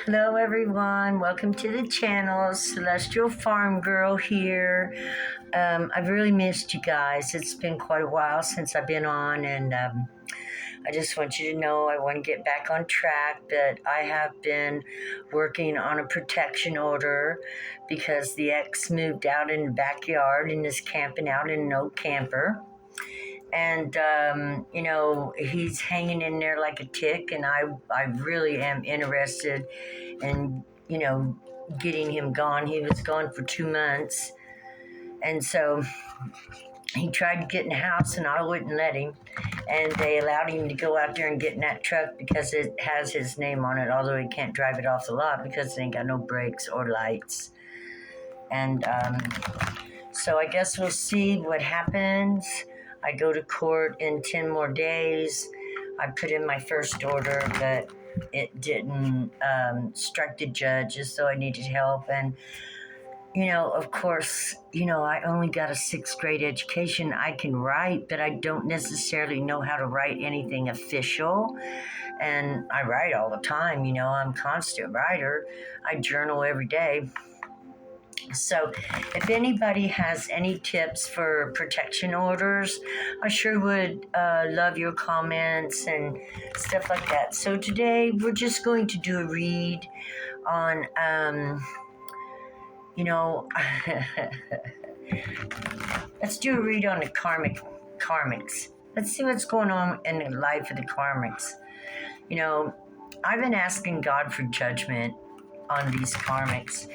Hello, everyone. Welcome to the channel. Celestial Farm Girl here. I've really missed you guys. It's been quite a while since I've been on, and I just want you to know I want to get back on track. But I have been working on a protection order because the ex moved out in the backyard and is camping out in an old camper. And he's hanging in there like a tick, and I really am interested in getting him gone. He was gone for 2 months, and so he tried to get in the house, and I wouldn't let him. And they allowed him to go out there and get in that truck because it has his name on it, although he can't drive it off the lot because it ain't got no brakes or lights. And so I guess we'll see what happens. I go to court in 10 more days. I put in my first order, but it didn't strike the judge as though I needed help. And, of course, I only got a 6th grade education. I can write, but I don't necessarily know how to write anything official. And I write all the time, I'm a constant writer. I journal every day. So if anybody has any tips for protection orders, I sure would love your comments and stuff like that. So today we're just going to do a read on, let's do a read on the Karmics. Let's see what's going on in the life of the Karmics. I've been asking God for judgment on these Karmics.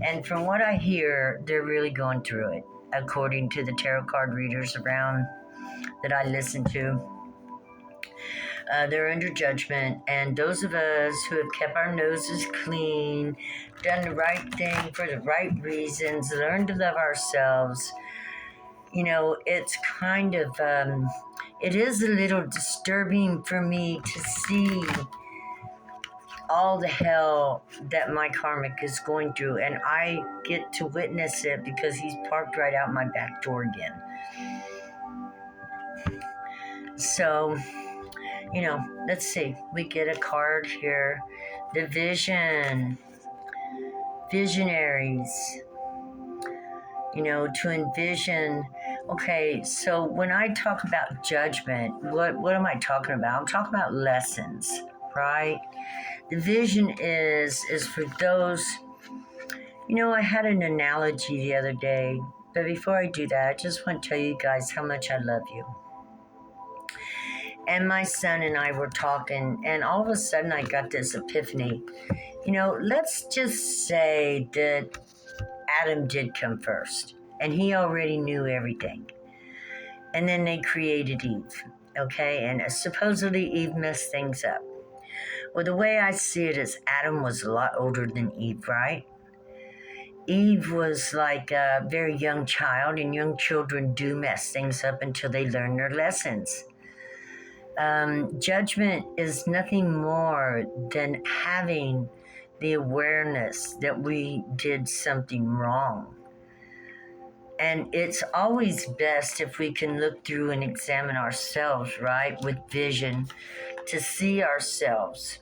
And from what I hear, they're really going through it, according to the tarot card readers around that I listen to. They're under judgment, and those of us who have kept our noses clean, done the right thing for the right reasons, learned to love ourselves, it's kind of, it is a little disturbing for me to see all the hell that my karmic is going through, and I get to witness it because he's parked right out my back door again. So, let's see. We get a card here. The visionaries. To envision. Okay, so when I talk about judgment, what am I talking about? I'm talking about lessons, right? The vision is for those, I had an analogy the other day, but before I do that, I just want to tell you guys how much I love you. And my son and I were talking, and all of a sudden I got this epiphany. Let's just say that Adam did come first, and he already knew everything. And then they created Eve, okay? And supposedly Eve messed things up. Well, the way I see it is Adam was a lot older than Eve, right? Eve was like a very young child, and young children do mess things up until they learn their lessons. Judgment is nothing more than having the awareness that we did something wrong. And it's always best if we can look through and examine ourselves, right, with vision to see ourselves.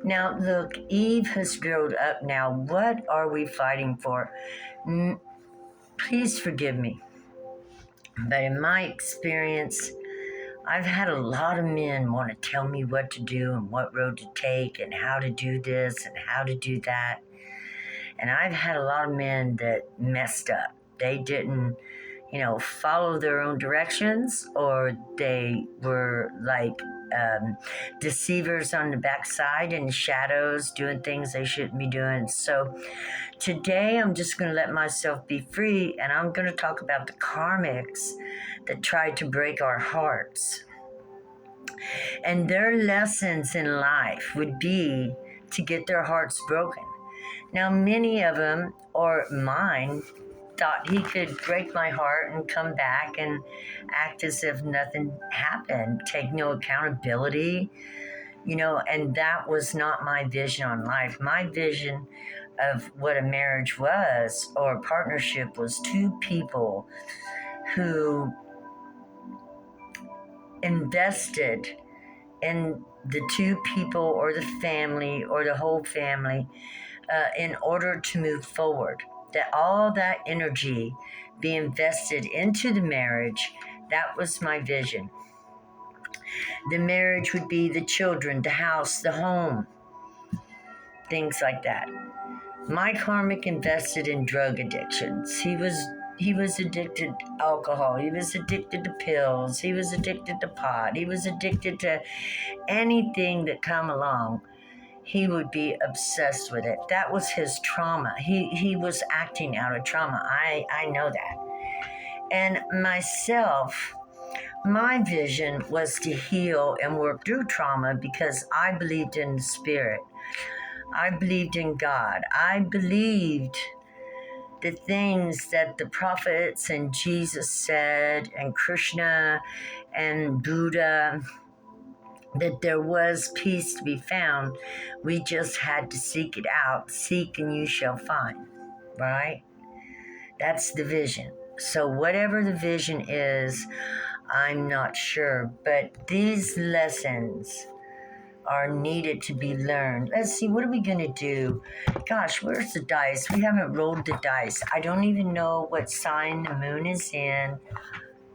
Now, look, Eve has grown up now. What are we fighting for? Please forgive me. But in my experience, I've had a lot of men want to tell me what to do and what road to take and how to do this and how to do that. And I've had a lot of men that messed up. They didn't, follow their own directions, or they were like deceivers on the backside in the shadows, doing things they shouldn't be doing. So today I'm just going to let myself be free, and I'm going to talk about the Karmics that tried to break our hearts. And their lessons in life would be to get their hearts broken. Now, many of them, or mine, thought he could break my heart and come back and act as if nothing happened, take no accountability, and that was not my vision on life. My vision of what a marriage was, or a partnership, was two people who invested in the two people or the family or the whole family in order to move forward. That all that energy be invested into the marriage. That was my vision. The marriage would be the children, the house, the home, things like that. My karmic invested in drug addictions. He was addicted to alcohol. He was addicted to pills. He was addicted to pot. He was addicted to anything that come along. He would be obsessed with it. That was his trauma. He was acting out of trauma. I know that. And myself, my vision was to heal and work through trauma because I believed in the spirit. I believed in God. I believed the things that the prophets and Jesus said, and Krishna and Buddha, that there was peace to be found. We just had to seek it out. Seek and you shall find, right? That's the vision. So whatever the vision is, I'm not sure, but these lessons are needed to be learned. Let's see, what are we going to do? Gosh, where's the dice? We haven't rolled the dice. I don't even know what sign the moon is in.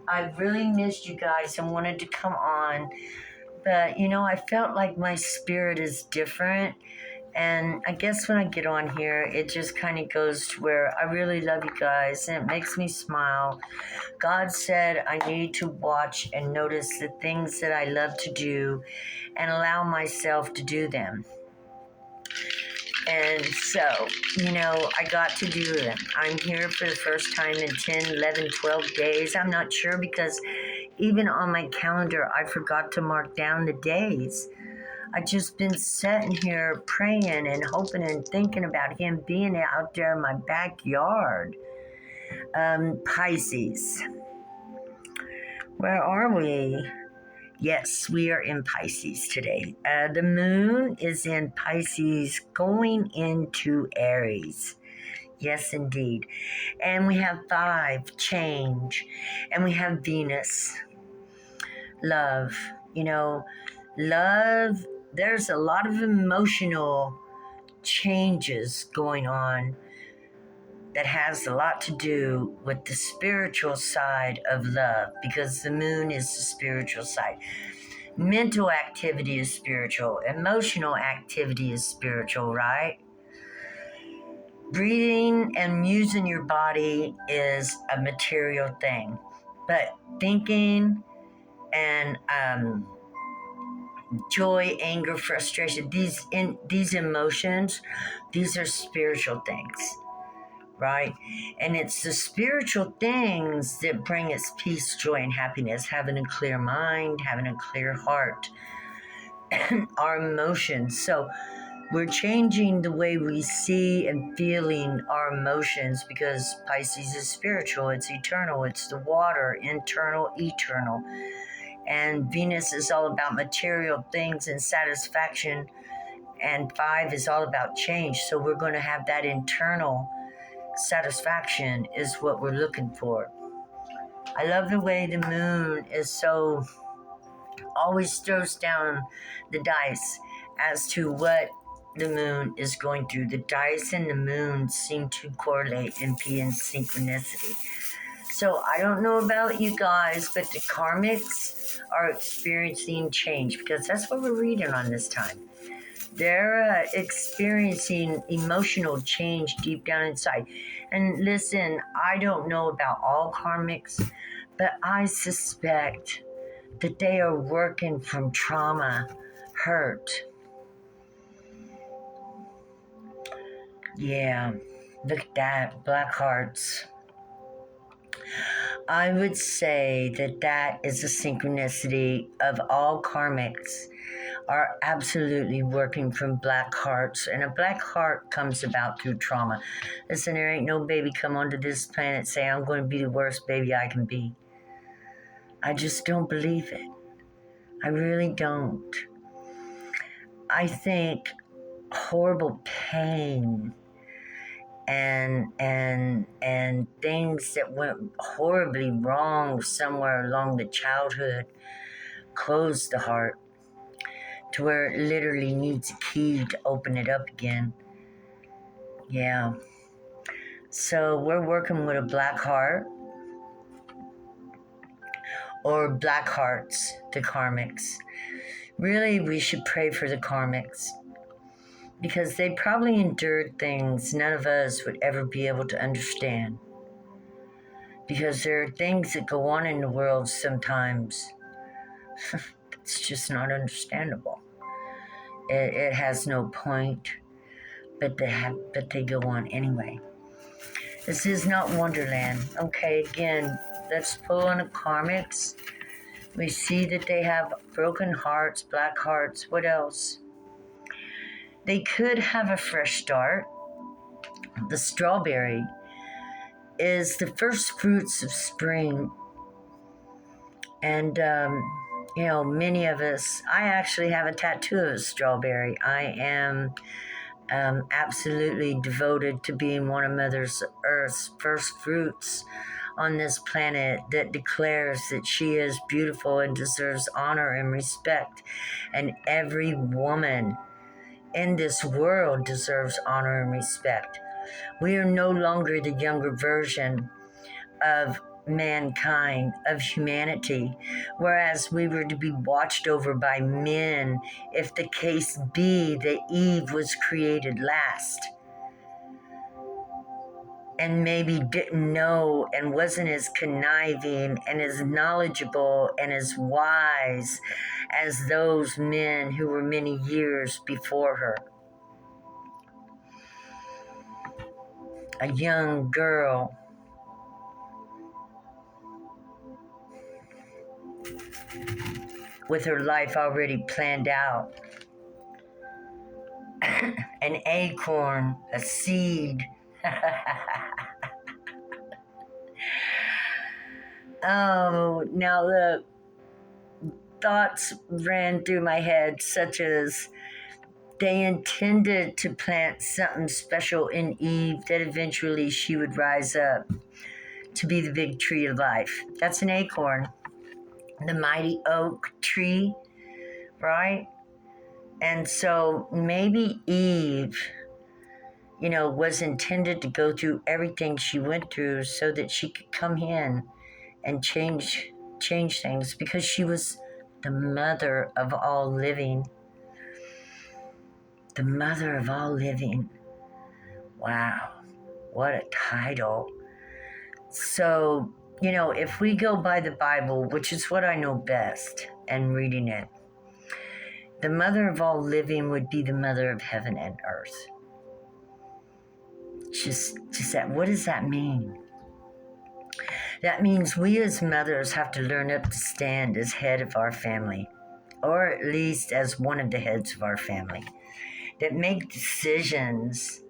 I really missed you guys and wanted to come on, but I felt like my spirit is different. And I guess when I get on here, it just kind of goes to where I really love you guys and it makes me smile. God said I need to watch and notice the things that I love to do and allow myself to do them. And so, I got to do them. I'm here for the first time in 10, 11, 12 days. I'm not sure because even on my calendar, I forgot to mark down the days. I just been sitting here praying and hoping and thinking about him being out there in my backyard. Pisces. Where are we? Yes, we are in Pisces today. The moon is in Pisces going into Aries. Yes, indeed. And we have 5, change. And we have Venus. Love. Love. There's a lot of emotional changes going on that has a lot to do with the spiritual side of love because the moon is the spiritual side. Mental activity is spiritual. Emotional activity is spiritual, right? Breathing and using your body is a material thing. But thinking and joy, anger, frustration, these emotions, these are spiritual things, right? And it's the spiritual things that bring us peace, joy, and happiness, having a clear mind, having a clear heart, and our emotions. So we're changing the way we see and feeling our emotions because Pisces is spiritual, it's eternal, it's the water, internal, eternal. And Venus is all about material things and satisfaction. And 5 is all about change. So we're going to have that internal satisfaction is what we're looking for. I love the way the moon is so always throws down the dice as to what the moon is going through. The dice and the moon seem to correlate and be in synchronicity. So I don't know about you guys, but the karmics are experiencing change because that's what we're reading on this time. They're experiencing emotional change deep down inside. And listen, I don't know about all karmics, but I suspect that they are working from trauma, hurt. Yeah, look at that, black hearts. I would say that is a synchronicity of all karmics are absolutely working from black hearts, and a black heart comes about through trauma. Listen, there ain't no baby come onto this planet say I'm going to be the worst baby I can be. I just don't believe it. I really don't. I think horrible pain and things that went horribly wrong somewhere along the childhood closed the heart to where it literally needs a key to open it up again. Yeah. So we're working with a black heart, or black hearts, the Karmics. Really, we should pray for the Karmics, because they probably endured things none of us would ever be able to understand. Because there are things that go on in the world sometimes it's just not understandable. It has no point, but they go on anyway. This is not Wonderland. Okay, again, let's pull on the Karmics. We see that they have broken hearts, black hearts. What else? They could have a fresh start. The strawberry is the first fruits of spring. And, many of us, I actually have a tattoo of a strawberry. I am absolutely devoted to being one of Mother Earth's first fruits on this planet that declares that she is beautiful and deserves honor and respect. And every woman in this world deserves honor and respect. We are no longer the younger version of mankind, of humanity, whereas we were to be watched over by men if the case be that Eve was created last and maybe didn't know and wasn't as conniving and as knowledgeable and as wise as those men who were many years before her. A young girl with her life already planned out. An acorn, a seed. Oh, now look, thoughts ran through my head such as they intended to plant something special in Eve that eventually she would rise up to be the big tree of life. That's an acorn, the mighty oak tree, right? And so maybe Eve, was intended to go through everything she went through so that she could come in and change things, because she was the mother of all living. The mother of all living. Wow, what a title. So, if we go by the Bible, which is what I know best and reading it, the mother of all living would be the mother of heaven and earth. Just that, what does that mean? That means we as mothers have to learn up to stand as head of our family, or at least as one of the heads of our family, that make decisions,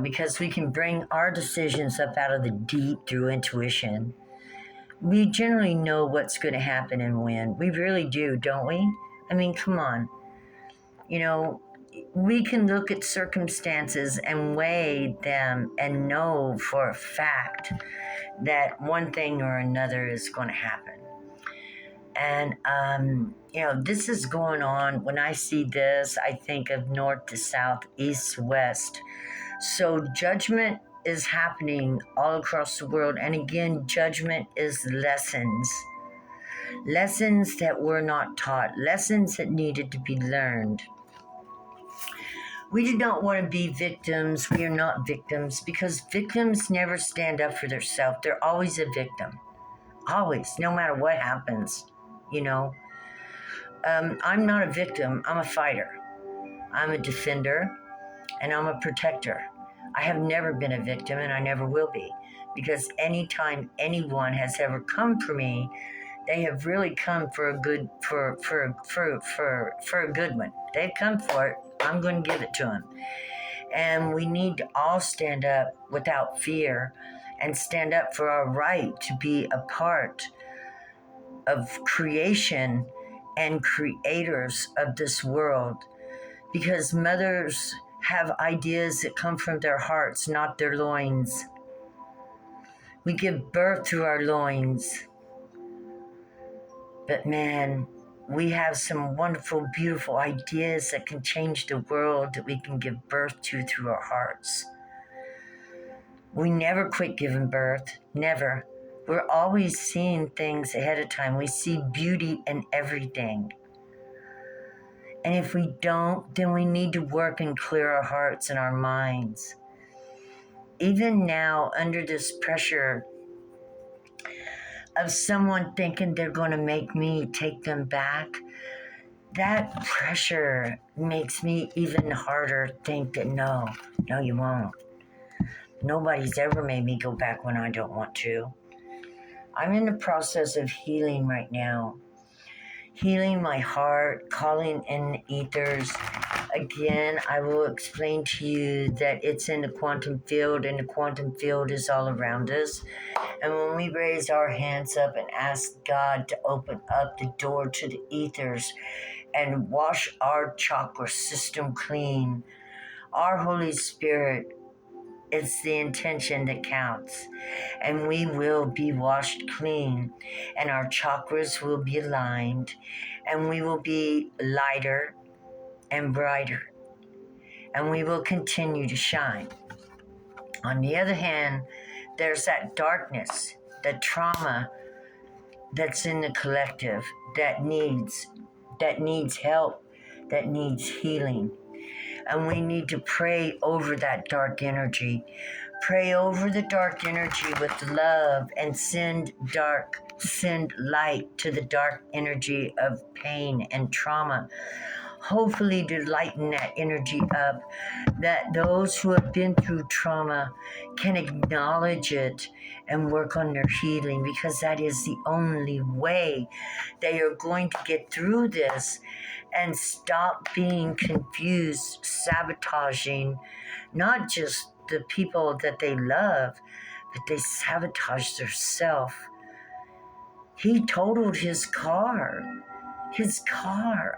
because we can bring our decisions up out of the deep through intuition. We generally know what's going to happen and when. We really do, don't we? I mean, come on. We can look at circumstances and weigh them and know for a fact that one thing or another is going to happen. And, this is going on. When I see this, I think of north to south, east to west. So judgment is happening all across the world. And again, judgment is lessons that were not taught, lessons that needed to be learned. We do not want to be victims. We are not victims, because victims never stand up for themselves. They're always a victim. Always, no matter what happens, I'm not a victim. I'm a fighter. I'm a defender, and I'm a protector. I have never been a victim, and I never will be, because anytime anyone has ever come for me, they have really come for a good one. They've come for it. I'm going to give it to them. And we need to all stand up without fear and stand up for our right to be a part of creation and creators of this world. Because mothers have ideas that come from their hearts, not their loins. We give birth through our loins. But man, we have some wonderful, beautiful ideas that can change the world that we can give birth to through our hearts. We never quit giving birth, never. We're always seeing things ahead of time. We see beauty in everything. And if we don't, then we need to work and clear our hearts and our minds. Even now, under this pressure of someone thinking they're going to make me take them back, that pressure makes me even harder think that no, you won't. Nobody's ever made me go back when I don't want to. I'm in the process of healing right now. Healing my heart, calling in the ethers. Again, I will explain to you that it's in the quantum field, and the quantum field is all around us. And when we raise our hands up and ask God to open up the door to the ethers and wash our chakra system clean, our Holy Spirit, it's the intention that counts. And we will be washed clean, and our chakras will be aligned, and we will be lighter and brighter, and we will continue to shine. On the other hand, there's that darkness, that trauma that's in the collective that needs help, that needs healing. And we need to pray over that dark energy. Pray over the dark energy with love, and send light to the dark energy of pain and trauma. Hopefully to lighten that energy up, that those who have been through trauma can acknowledge it and work on their healing, because that is the only way they are going to get through this and stop being confused, sabotaging not just the people that they love, but they sabotage their self. He totaled his car.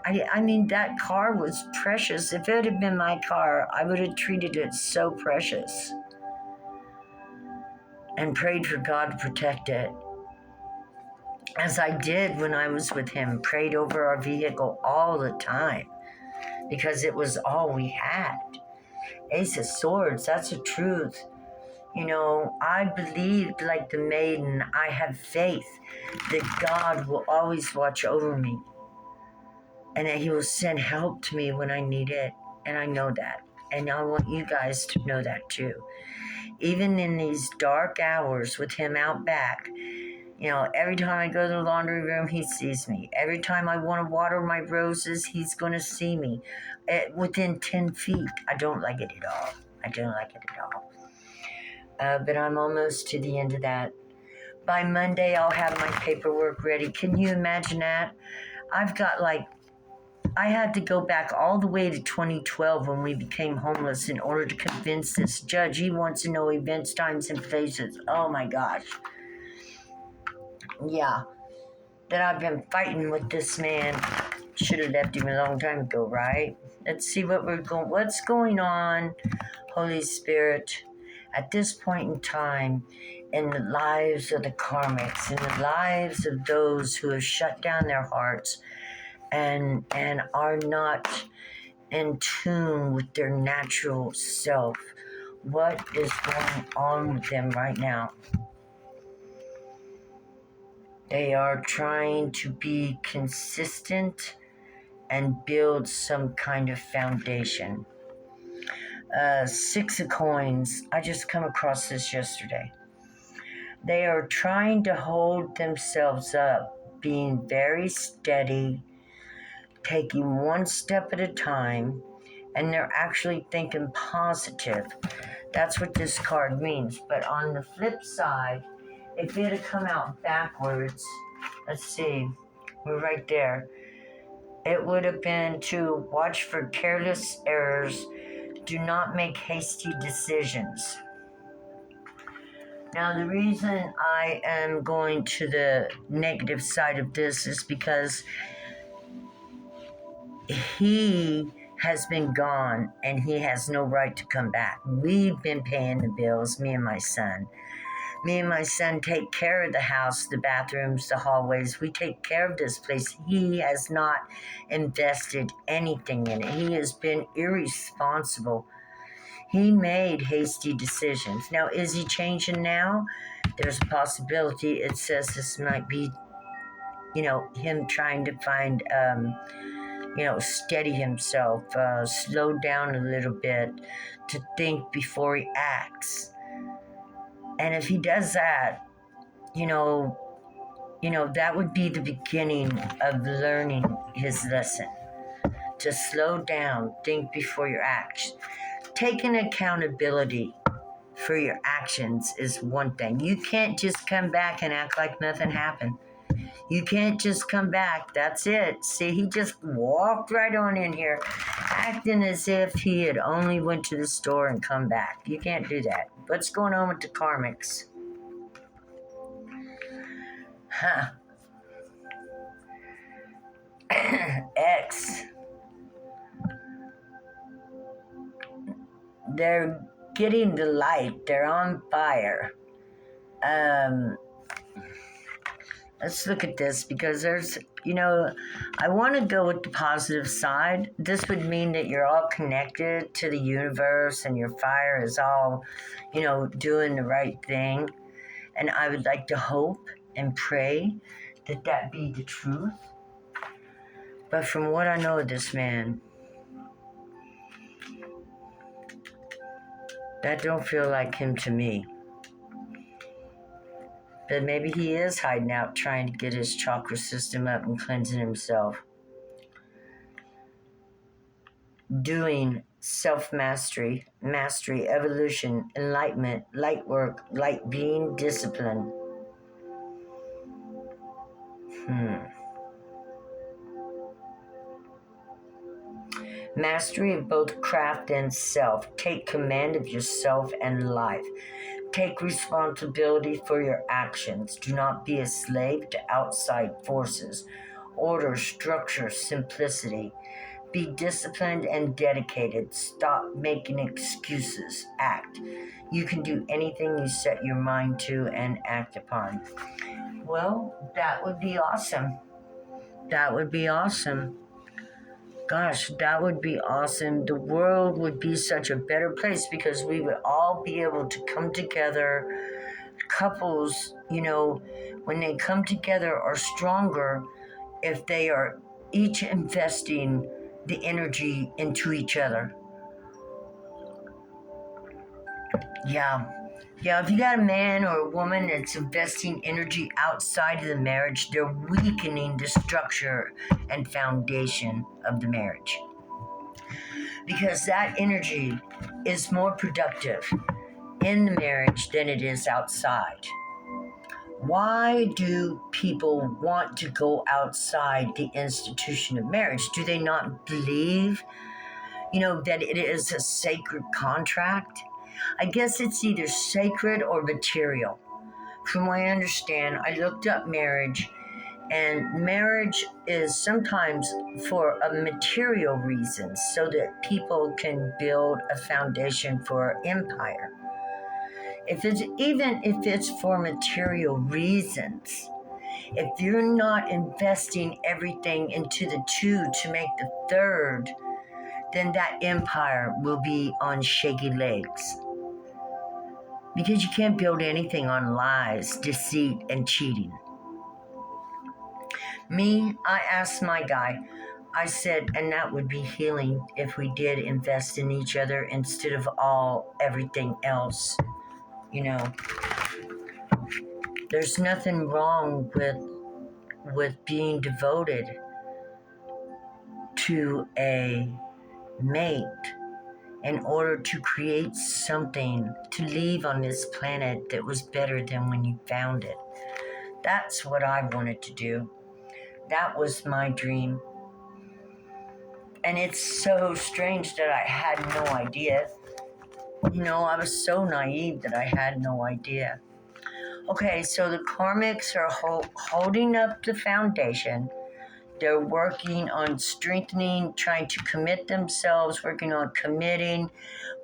I mean, that car was precious. If it had been my car, I would have treated it so precious and prayed for God to protect it. As I did when I was with him, prayed over our vehicle all the time because it was all we had. Ace of Swords, that's the truth. You know, I believed like the maiden. I have faith that God will always watch over me, and that he will send help to me when I need it. And I know that. And I want you guys to know that too. Even in these dark hours with him out back, you know, every time I go to the laundry room, he sees me. Every time I want to water my roses, he's going to see me within 10 feet. I don't like it at all. But I'm almost to the end of that. By Monday, I'll have my paperwork ready. Can you imagine that? I had to go back all the way to 2012 when we became homeless in order to convince this judge. He wants to know events, times, and places. Oh my gosh. Yeah. That I've been fighting with this man. Should have left him a long time ago, right? Let's see what's going on, Holy Spirit, at this point in time in the lives of the Karmics, in the lives of those who have shut down their hearts and are not in tune with their natural self. What is going on with them right now? They are trying to be consistent and build some kind of foundation. Six of Coins. I just come across this yesterday. They are trying to hold themselves up, being very steady, taking one step at a time, and they're actually thinking positive. That's what this card means. But on the flip side, if it had come out backwards, let's see, we're right there. It would have been to watch for careless errors. Do not make hasty decisions. Now, the reason I am going to the negative side of this is because he has been gone and he has no right to come back. We've been paying the bills, me and my son. Me and my son take care of the house, the bathrooms, the hallways. We take care of this place. He has not invested anything in it. He has been irresponsible. He made hasty decisions. Now, is he changing now? There's a possibility. It says this might be, him trying to find, steady himself, slow down a little bit to think before he acts. And if he does that, that would be the beginning of learning his lesson. To slow down, think before you act. Taking accountability for your actions is one thing. You can't just come back and act like nothing happened. You can't just come back. That's it. See, he just walked right on in here, acting as if he had only went to the store and come back. You can't do that. What's going on with the Karmics? Huh. X. They're getting the light. They're on fire. Let's look at this because there's, I want to go with the positive side. This would mean that you're all connected to the universe and your fire is all, doing the right thing. And I would like to hope and pray that that be the truth. But from what I know of this man, that don't feel like him to me. But maybe he is hiding out trying to get his chakra system up and cleansing himself. Doing self-mastery, mastery, evolution, enlightenment, light work, light being, discipline. Mastery of both craft and self. Take command of yourself and life. Take responsibility for your actions. Do not be a slave to outside forces. Order, structure, simplicity. Be disciplined and dedicated. Stop making excuses. Act. You can do anything you set your mind to and act upon. Well, that would be awesome. That would be awesome. Gosh, that would be awesome. The world would be such a better place because we would all be able to come together. Couples, when they come together are stronger if they are each investing the energy into each other. Yeah, if you got a man or a woman that's investing energy outside of the marriage, they're weakening the structure and foundation of the marriage. Because that energy is more productive in the marriage than it is outside. Why do people want to go outside the institution of marriage? Do they not believe, that it is a sacred contract? I guess it's either sacred or material. From what I understand, I looked up marriage, and marriage is sometimes for a material reason, so that people can build a foundation for empire. If it's for material reasons, if you're not investing everything into the two to make the third, then that empire will be on shaky legs. Because you can't build anything on lies, deceit, and cheating. Me, I asked my guy, I said, and that would be healing if we did invest in each other instead of everything else. There's nothing wrong with being devoted to a mate in order to create something to leave on this planet that was better than when you found it. That's what I wanted to do. That was my dream. And it's so strange that I had no idea. I was so naive that I had no idea. Okay, so the Karmics are holding up the foundation. They're working on strengthening, trying to commit themselves, working on committing,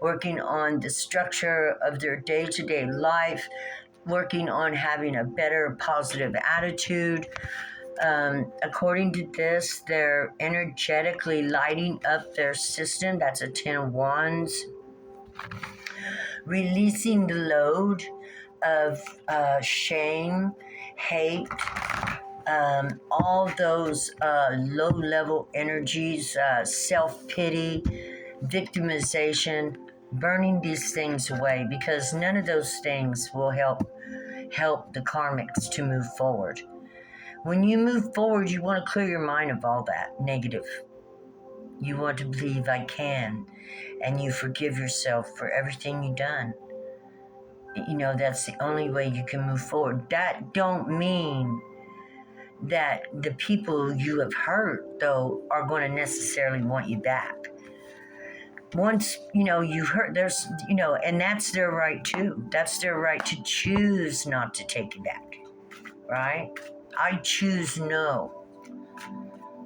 working on the structure of their day-to-day life, working on having a better positive attitude. According to this, they're energetically lighting up their system. That's a 10 of Wands. Releasing the load of shame, hate, all those low-level energies, self-pity, victimization, burning these things away, because none of those things will help the karmics to move forward. When you move forward, you want to clear your mind of all that negative. You want to believe I can, and you forgive yourself for everything you've done. You know, that's the only way you can move forward. That don't mean that the people you have hurt, though, are going to necessarily want you back. Once, you know, you hurt, there's, you know, and that's their right too. That's their right to choose not to take you back, right? I choose no.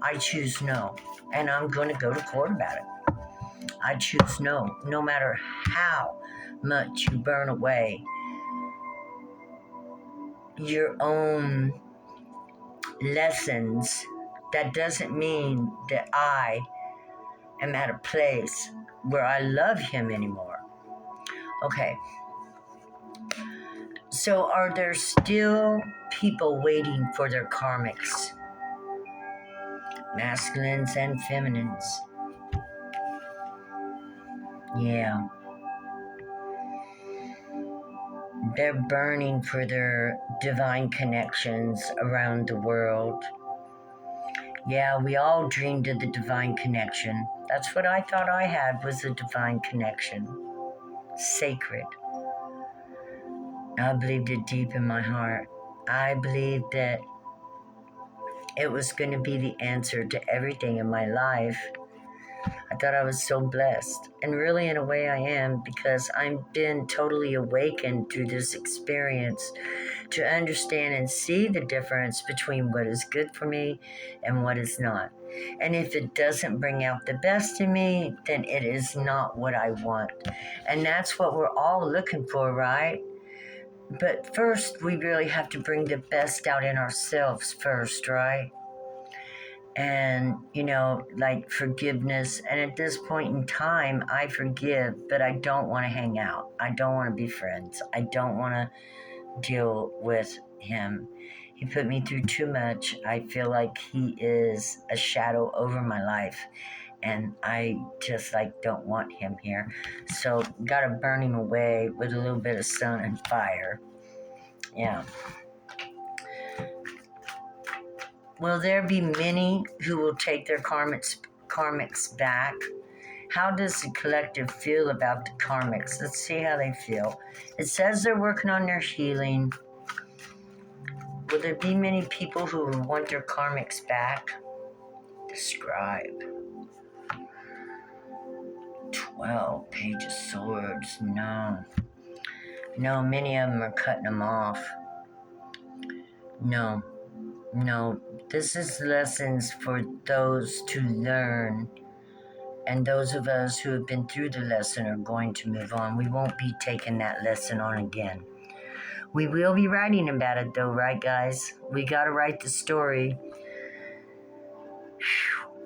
I choose no. And I'm going to go to court about it. I choose no. No matter how much you burn away your own lessons, that doesn't mean that I am at a place where I love him anymore. Okay. So are there still people waiting for their karmics? Masculines and feminines. Yeah. They're burning for their divine connections around the world. Yeah, we all dreamed of the divine connection. That's what I thought I had, was a divine connection. Sacred. I believed it deep in my heart. I believed that it was going to be the answer to everything in my life. I thought I was so blessed. And really, in a way, I am, because I've been totally awakened through this experience to understand and see the difference between what is good for me and what is not. And if it doesn't bring out the best in me, then it is not what I want. And that's what we're all looking for, right? But first, we really have to bring the best out in ourselves first, right? And, you know, like forgiveness. And at this point in time, I forgive, but I don't want to hang out. I don't want to be friends. I don't want to deal with him. He put me through too much. I feel like he is a shadow over my life. And I just don't want him here. So gotta burn him away with a little bit of sun and fire. Yeah. Will there be many who will take their karmics back? How does the collective feel about the karmics? Let's see how they feel. It says they're working on their healing. Will there be many people who will want their karmics back? Describe. 12, Page of Swords. No, many of them are cutting them off. No, this is lessons for those to learn, and those of us who have been through the lesson are going to move on. We won't be taking that lesson on again. We will be writing about it though, right guys? We gotta write the story.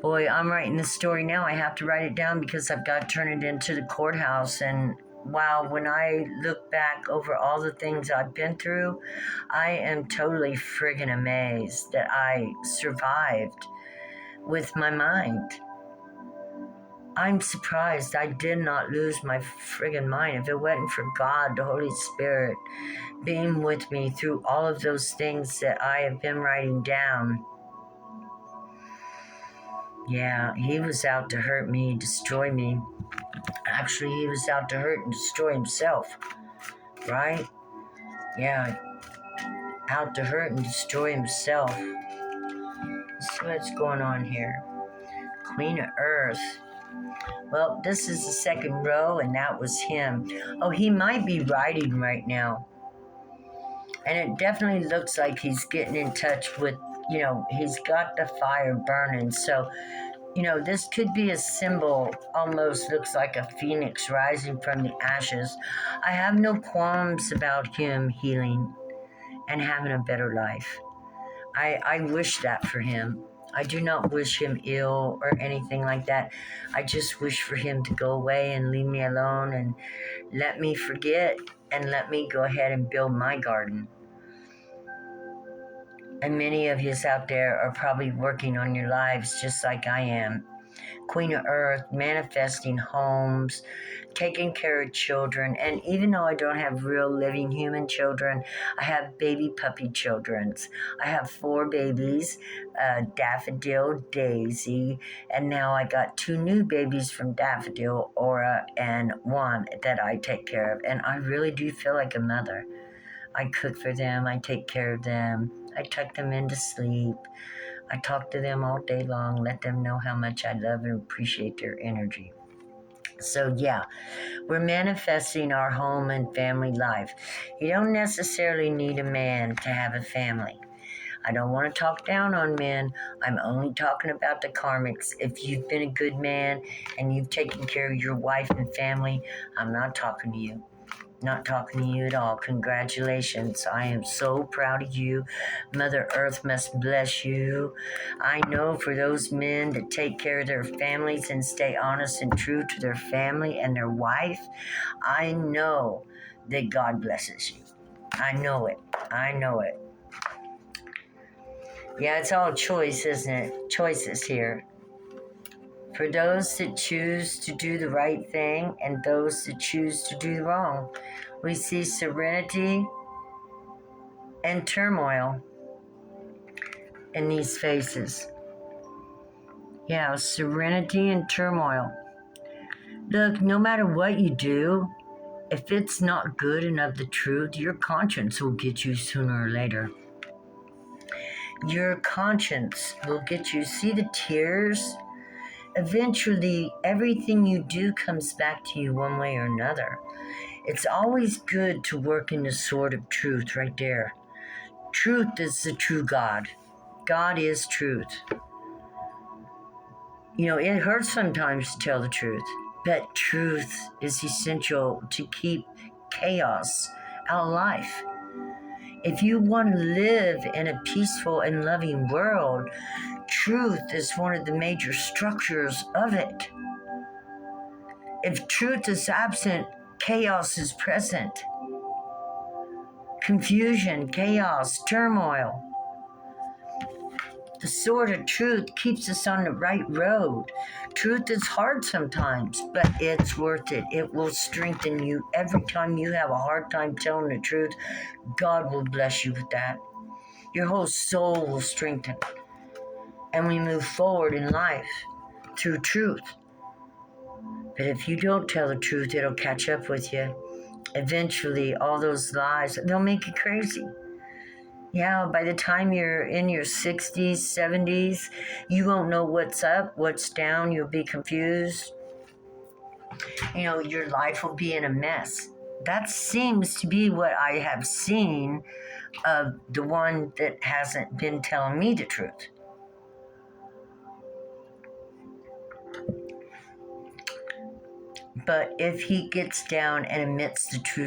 Boy, I'm writing the story now. I have to write it down because I've got to turn it into the courthouse. And wow, when I look back over all the things I've been through, I am totally friggin' amazed that I survived with my mind. I'm surprised I did not lose my friggin' mind. If it wasn't for God, the Holy Spirit, being with me through all of those things that I have been writing down. Yeah, he was out to hurt me, destroy me. Actually, he was out to hurt and destroy himself, right? Yeah, out to hurt and destroy himself. Let's see what's going on here. Queen of Earth. Well, this is the second row, and that was him. Oh, he might be writing right now. And it definitely looks like he's getting in touch with, he's got the fire burning. So This could be a symbol, almost looks like a phoenix rising from the ashes. I have no qualms about him healing and having a better life. I wish that for him. I do not wish him ill or anything like that. I just wish for him to go away and leave me alone and let me forget and let me go ahead and build my garden. And many of yous out there are probably working on your lives just like I am. Queen of Earth, manifesting homes, taking care of children. And even though I don't have real living human children, I have baby puppy childrens. I have 4 babies, Daffodil, Daisy, and now I got 2 new babies from Daffodil, Aura, and Juan that I take care of. And I really do feel like a mother. I cook for them, I take care of them, I tuck them into sleep. I talk to them all day long, let them know how much I love and appreciate their energy. So yeah, we're manifesting our home and family life. You don't necessarily need a man to have a family. I don't want to talk down on men. I'm only talking about the karmics. If you've been a good man and you've taken care of your wife and family, I'm not talking to you. Not talking to you at all. Congratulations. I am so proud of you. Mother Earth must bless you. I know for those men that take care of their families and stay honest and true to their family and their wife, I know that God blesses you. I know it. I know it. Yeah, it's all choice, isn't it? Choices here. For those that choose to do the right thing and those that choose to do wrong, we see serenity and turmoil in these faces. Yeah, serenity and turmoil. Look, no matter what you do, if it's not good and of the truth, your conscience will get you sooner or later. Your conscience will get you. See the tears? Eventually, everything you do comes back to you one way or another. It's always good to work in the sword of truth right there. Truth is the true God. God is truth. It hurts sometimes to tell the truth, but truth is essential to keep chaos out of life. If you want to live in a peaceful and loving world, truth is one of the major structures of it. If truth is absent, chaos is present. Confusion, chaos, turmoil. The sword of truth keeps us on the right road. Truth is hard sometimes, but it's worth it. It will strengthen you. Every time you have a hard time telling the truth, God will bless you with that. Your whole soul will strengthen. And we move forward in life through truth. But if you don't tell the truth, it'll catch up with you. Eventually, all those lies, they'll make you crazy. Yeah, by the time you're in your 60s, 70s, you won't know what's up, what's down. You'll be confused. Your life will be in a mess. That seems to be what I have seen of the one that hasn't been telling me the truth. But if he gets down and admits the truth,